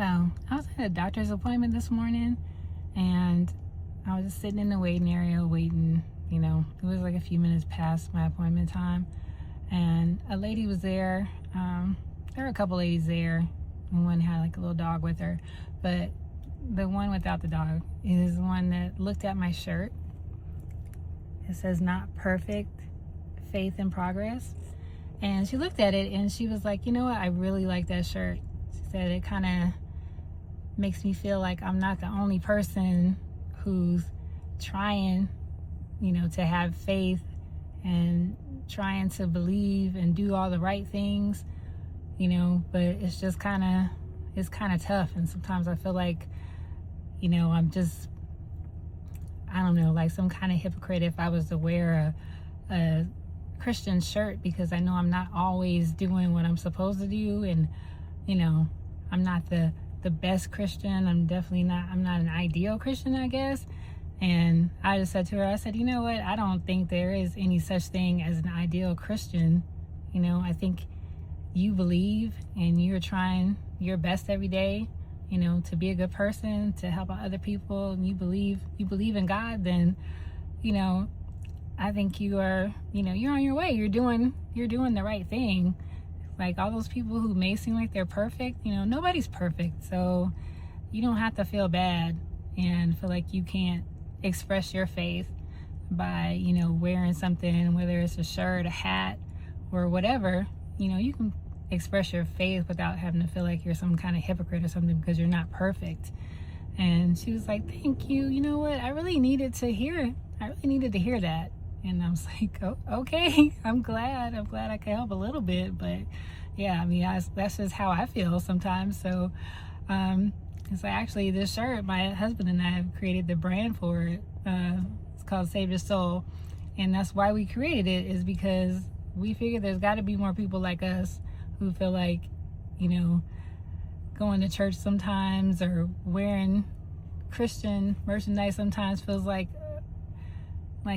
So I was at a doctor's appointment this morning, and I was just sitting in the waiting area waiting. It was like a few minutes past my appointment time, and a lady was there. There were a couple ladies there, and one had like a little dog with her, but the one without the dog is the one that looked at my shirt. It says "Not Perfect, Faith in Progress," and she looked at it and she was like, "You know what? I really like that shirt." She said it kind of makes me feel like I'm not the only person who's trying, to have faith and trying to believe and do all the right things, but it's just kind of tough. And sometimes I feel like, I'm just, I don't know, like some kind of hypocrite if I was to wear a Christian shirt, because I know I'm not always doing what I'm supposed to do. And, I'm not the best Christian. I'm not an ideal Christian, I guess. And I just said to her, I said, you know what? I don't think there is any such thing as an ideal Christian. I think you believe and you're trying your best every day, to be a good person, to help out other people, and you believe in God, then, I think you are, you're on your way. You're doing the right thing. Like all those people who may seem like they're perfect, nobody's perfect. So you don't have to feel bad and feel like you can't express your faith by, wearing something, whether it's a shirt, a hat, or whatever. You can express your faith without having to feel like you're some kind of hypocrite or something because you're not perfect. And she was like, thank you. You know what? I really needed to hear that. And I was like, oh, okay, I'm glad I could help a little bit. But yeah, I mean, that's just how I feel sometimes. So it's like, actually, this shirt, my husband and I have created the brand for it. It's called Save Your Soul. And that's why we created it, is because we figured there's got to be more people like us who feel like, going to church sometimes or wearing Christian merchandise sometimes feels like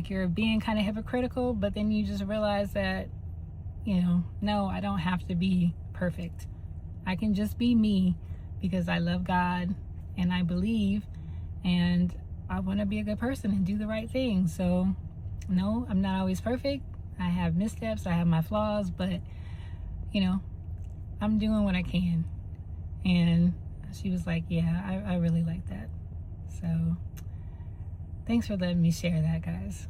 you're being kind of hypocritical, but then you just realize that, no, I don't have to be perfect. I can just be me because I love God and I believe and I want to be a good person and do the right thing. So, no, I'm not always perfect. I have missteps, I have my flaws, but, I'm doing what I can. And she was like, yeah, I really like that. So, thanks for letting me share that, guys.